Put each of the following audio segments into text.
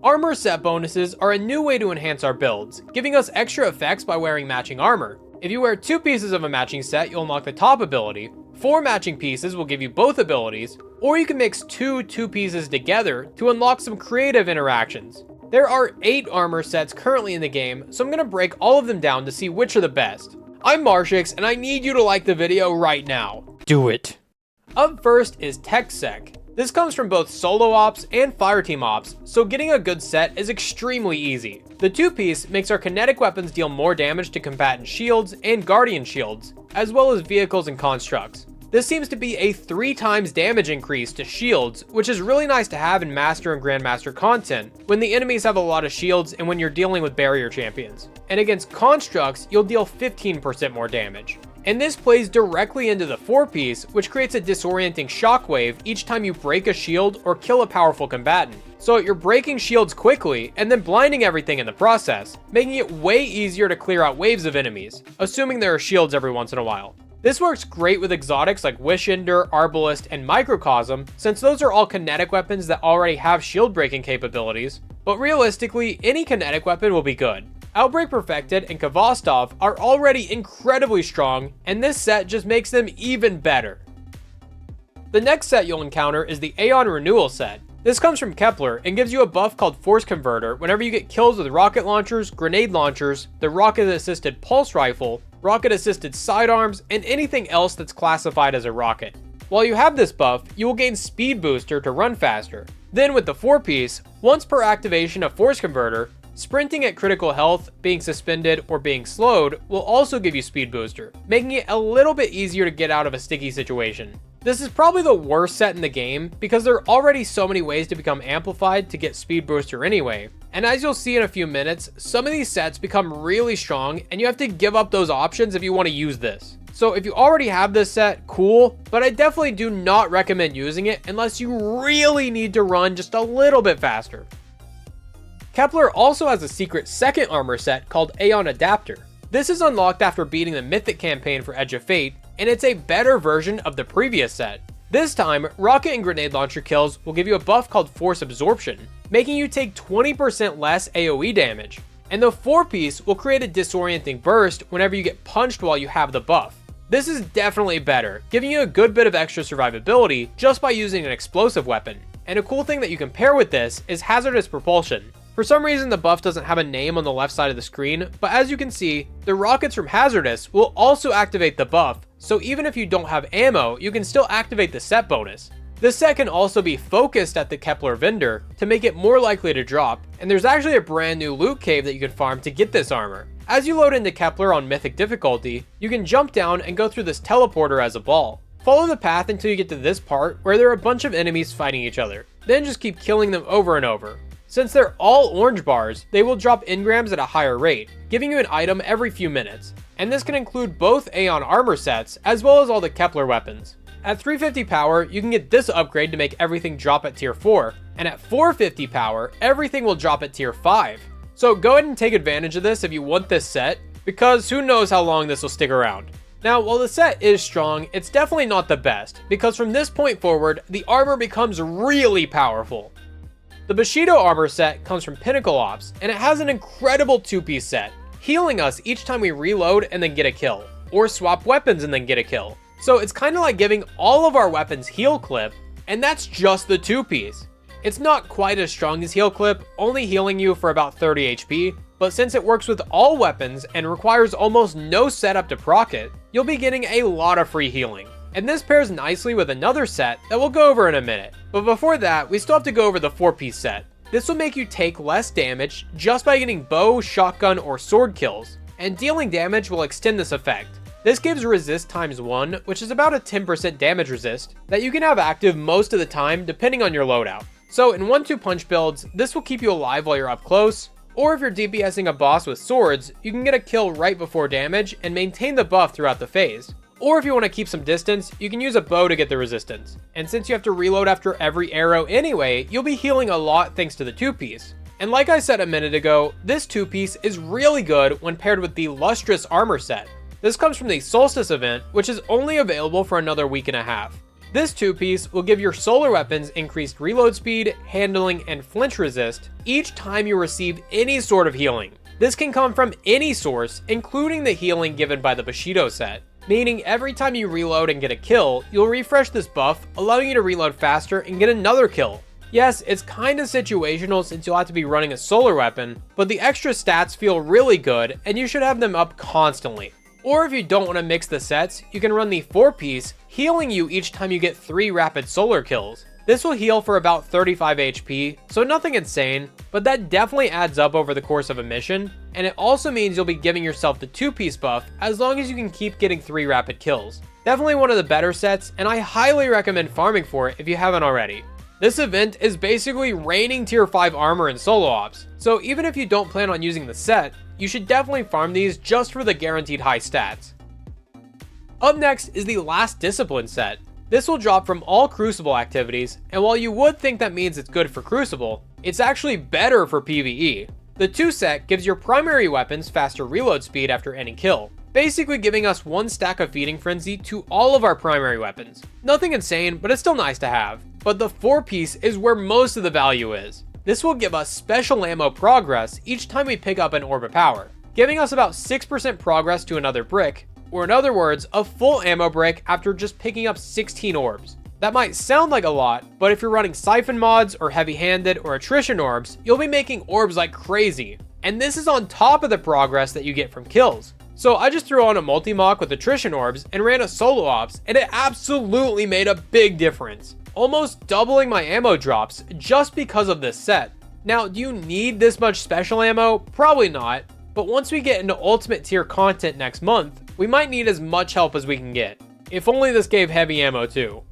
Armor set bonuses are a new way to enhance our builds, giving us extra effects by wearing matching armor. If you wear 2 pieces of a matching set, you'll unlock the top ability, 4 matching pieces will give you both abilities, or you can mix 2 pieces together to unlock some creative interactions. There are 8 armor sets currently in the game, so I'm going to break all of them down to see which are the best. I'm Marshix, and I need you to like the video right now. Do it. Up first is TechSec. This comes from both solo ops and fireteam ops, so getting a good set is extremely easy. The 2-piece makes our kinetic weapons deal more damage to combatant shields and guardian shields, as well as vehicles and constructs. This seems to be a 3 times damage increase to shields, which is really nice to have in Master and Grandmaster content, when the enemies have a lot of shields and when you're dealing with barrier champions. And against constructs, you'll deal 15% more damage. And this plays directly into the 4-piece, which creates a disorienting shockwave each time you break a shield or kill a powerful combatant. So you're breaking shields quickly and then blinding everything in the process, making it way easier to clear out waves of enemies, assuming there are shields every once in a while. This works great with exotics like Wishender, Arbalist, and Microcosm, since those are all kinetic weapons that already have shield breaking capabilities, but realistically, any kinetic weapon will be good. Outbreak Perfected and Kvostov are already incredibly strong, and this set just makes them even better. The next set you'll encounter is the Aeon Renewal set. This comes from Kepler and gives you a buff called Force Converter whenever you get kills with rocket launchers, grenade launchers, the rocket-assisted pulse rifle, rocket-assisted sidearms, and anything else that's classified as a rocket. While you have this buff, you will gain Speed Booster to run faster. Then with the 4-piece, once per activation of Force Converter, sprinting at critical health, being suspended, or being slowed will also give you Speed Booster, making it a little bit easier to get out of a sticky situation. This is probably the worst set in the game because there are already so many ways to become amplified to get Speed Booster anyway, and as you'll see in a few minutes, some of these sets become really strong and you have to give up those options if you want to use this. So if you already have this set, cool, but I definitely do not recommend using it unless you really need to run just a little bit faster. Kepler also has a secret second armor set called Aeon Adapter. This is unlocked after beating the Mythic campaign for Edge of Fate, and it's a better version of the previous set. This time, rocket and grenade launcher kills will give you a buff called Force Absorption, making you take 20% less AoE damage. And the 4-piece will create a disorienting burst whenever you get punched while you have the buff. This is definitely better, giving you a good bit of extra survivability just by using an explosive weapon. And a cool thing that you can pair with this is Hazardous Propulsion. For some reason, the buff doesn't have a name on the left side of the screen, but as you can see, the rockets from Hazardous will also activate the buff, so even if you don't have ammo, you can still activate the set bonus. This set can also be focused at the Kepler vendor to make it more likely to drop, and there's actually a brand new loot cave that you can farm to get this armor. As you load into Kepler on Mythic difficulty, you can jump down and go through this teleporter as a ball. Follow the path until you get to this part where there are a bunch of enemies fighting each other, then just keep killing them over and over. Since they're all orange bars, they will drop engrams at a higher rate, giving you an item every few minutes. And this can include both Aeon armor sets, as well as all the Kepler weapons. At 350 power, you can get this upgrade to make everything drop at tier 4, and at 450 power, everything will drop at tier 5. So go ahead and take advantage of this if you want this set, because who knows how long this will stick around. Now, while the set is strong, it's definitely not the best, because from this point forward, the armor becomes really powerful. The Bushido armor set comes from Pinnacle Ops, and it has an incredible 2-piece set, healing us each time we reload and then get a kill, or swap weapons and then get a kill. So it's kind of like giving all of our weapons heal clip, and that's just the 2-piece. It's not quite as strong as heal clip, only healing you for about 30 HP, but since it works with all weapons and requires almost no setup to proc it, you'll be getting a lot of free healing. And this pairs nicely with another set that we'll go over in a minute. But before that, we still have to go over the 4-piece set. This will make you take less damage just by getting bow, shotgun, or sword kills, and dealing damage will extend this effect. This gives resist times 1, which is about a 10% damage resist, that you can have active most of the time depending on your loadout. So in 1-2 punch builds, this will keep you alive while you're up close, or if you're DPSing a boss with swords, you can get a kill right before damage and maintain the buff throughout the phase. Or if you want to keep some distance, you can use a bow to get the resistance. And since you have to reload after every arrow anyway, you'll be healing a lot thanks to the 2-piece. And like I said a minute ago, this 2-piece is really good when paired with the Lustrous armor set. This comes from the Solstice event, which is only available for another week and a half. This 2-piece will give your solar weapons increased reload speed, handling, and flinch resist each time you receive any sort of healing. This can come from any source, including the healing given by the Bushido set, meaning every time you reload and get a kill, you'll refresh this buff, allowing you to reload faster and get another kill. Yes, it's kinda situational since you'll have to be running a solar weapon, but the extra stats feel really good and you should have them up constantly. Or if you don't want to mix the sets, you can run the 4-piece, healing you each time you get 3 rapid solar kills. This will heal for about 35 HP, so nothing insane, but that definitely adds up over the course of a mission, and it also means you'll be giving yourself the 2-piece buff as long as you can keep getting 3 rapid kills. Definitely one of the better sets, and I highly recommend farming for it if you haven't already. This event is basically raining tier 5 armor in solo ops, so even if you don't plan on using the set, you should definitely farm these just for the guaranteed high stats. Up next is the Last Discipline set. This will drop from all Crucible activities, and while you would think that means it's good for Crucible, it's actually better for PvE. The 2 set gives your primary weapons faster reload speed after any kill, basically giving us 1 stack of Feeding Frenzy to all of our primary weapons. Nothing insane, but it's still nice to have. But the 4-piece is where most of the value is. This will give us special ammo progress each time we pick up an Orb of Power, giving us about 6% progress to another brick, or in other words, a full ammo brick after just picking up 16 orbs. That might sound like a lot, but if you're running Siphon mods or heavy-handed or attrition orbs, you'll be making orbs like crazy. And this is on top of the progress that you get from kills. So I just threw on a multi-mock with attrition orbs and ran a solo ops, and it absolutely made a big difference, almost doubling my ammo drops just because of this set. Now, do you need this much special ammo? Probably not, but once we get into ultimate tier content next month, we might need as much help as we can get. If only this gave heavy ammo too.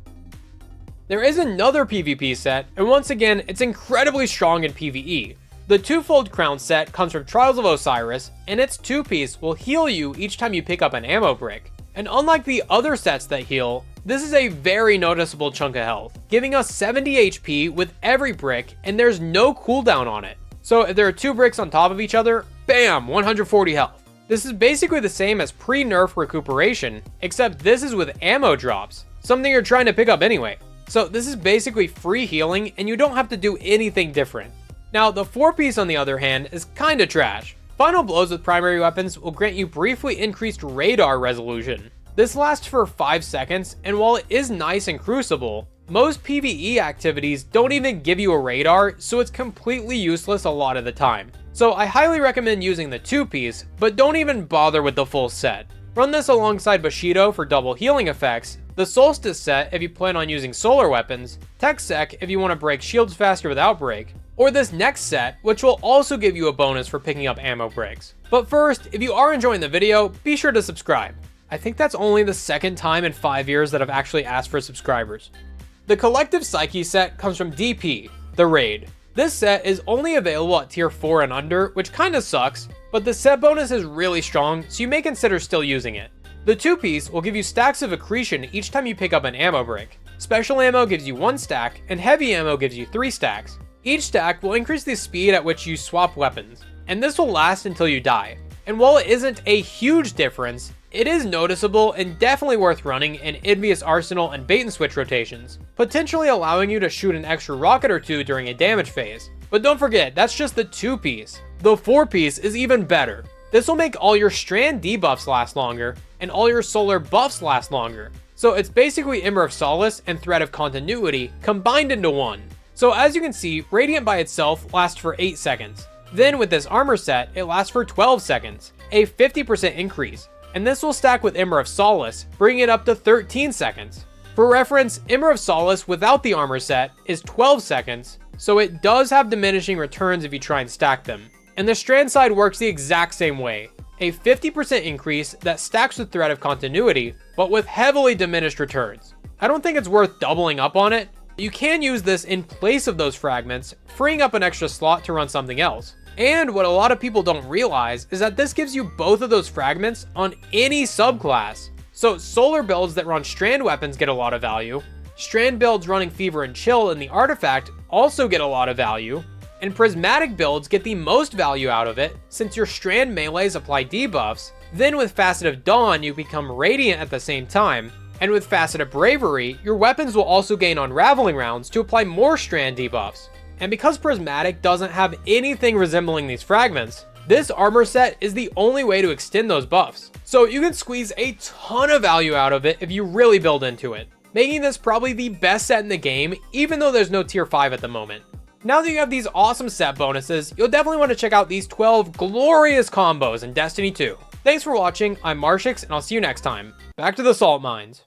There is another PvP set, and once again, it's incredibly strong in PvE. The 2-fold crown set comes from Trials of Osiris, and its 2-piece will heal you each time you pick up an ammo brick. And unlike the other sets that heal, this is a very noticeable chunk of health, giving us 70 HP with every brick, and there's no cooldown on it. So if there are 2 bricks on top of each other, bam, 140 health. This is basically the same as pre-nerf recuperation, except this is with ammo drops, something you're trying to pick up anyway. So this is basically free healing, and you don't have to do anything different. Now, the 4-piece on the other hand is kinda trash. Final blows with primary weapons will grant you briefly increased radar resolution. This lasts for 5 seconds, and while it is nice in Crucible, most PvE activities don't even give you a radar, so it's completely useless a lot of the time. So I highly recommend using the 2-piece, but don't even bother with the full set. Run this alongside Bushido for double healing effects, the Solstice set if you plan on using solar weapons, Tech Sec if you want to break shields faster without break, or this next set, which will also give you a bonus for picking up ammo bricks. But first, if you are enjoying the video, be sure to subscribe. I think that's only the 2nd time in 5 years that I've actually asked for subscribers. The Collective Psyche set comes from DP, the Raid. This set is only available at tier 4 and under, which kinda sucks, but the set bonus is really strong, so you may consider still using it. The 2-piece will give you stacks of accretion each time you pick up an ammo brick. Special ammo gives you 1 stack, and heavy ammo gives you 3 stacks. Each stack will increase the speed at which you swap weapons, and this will last until you die. And while it isn't a huge difference, it is noticeable and definitely worth running in Envious Arsenal and bait and switch rotations, potentially allowing you to shoot an extra rocket or 2 during a damage phase. But don't forget, that's just the 2-piece. The 4-piece is even better. This will make all your strand debuffs last longer, and all your solar buffs last longer. So it's basically Ember of Solace and Thread of Continuity combined into one. So as you can see, Radiant by itself lasts for 8 seconds. Then with this armor set, it lasts for 12 seconds, a 50% increase. And this will stack with Ember of Solace, bringing it up to 13 seconds. For reference, Ember of Solace without the armor set is 12 seconds, so it does have diminishing returns if you try and stack them. And the strand side works the exact same way, a 50% increase that stacks with Thread of Continuity, but with heavily diminished returns. I don't think it's worth doubling up on it. You can use this in place of those fragments, freeing up an extra slot to run something else. And what a lot of people don't realize is that this gives you both of those fragments on any subclass. So solar builds that run strand weapons get a lot of value, strand builds running Fever and Chill in the artifact also get a lot of value, and prismatic builds get the most value out of it since your strand melees apply debuffs, then with Facet of Dawn you become Radiant at the same time, And with Faceted Bravery, your weapons will also gain Unraveling rounds to apply more strand debuffs. And because Prismatic doesn't have anything resembling these fragments, this armor set is the only way to extend those buffs. So you can squeeze a ton of value out of it if you really build into it, making this probably the best set in the game, even though there's no tier 5 at the moment. Now that you have these awesome set bonuses, you'll definitely want to check out these 12 glorious combos in Destiny 2. Thanks for watching, I'm Marshix, and I'll see you next time. Back to the salt mines.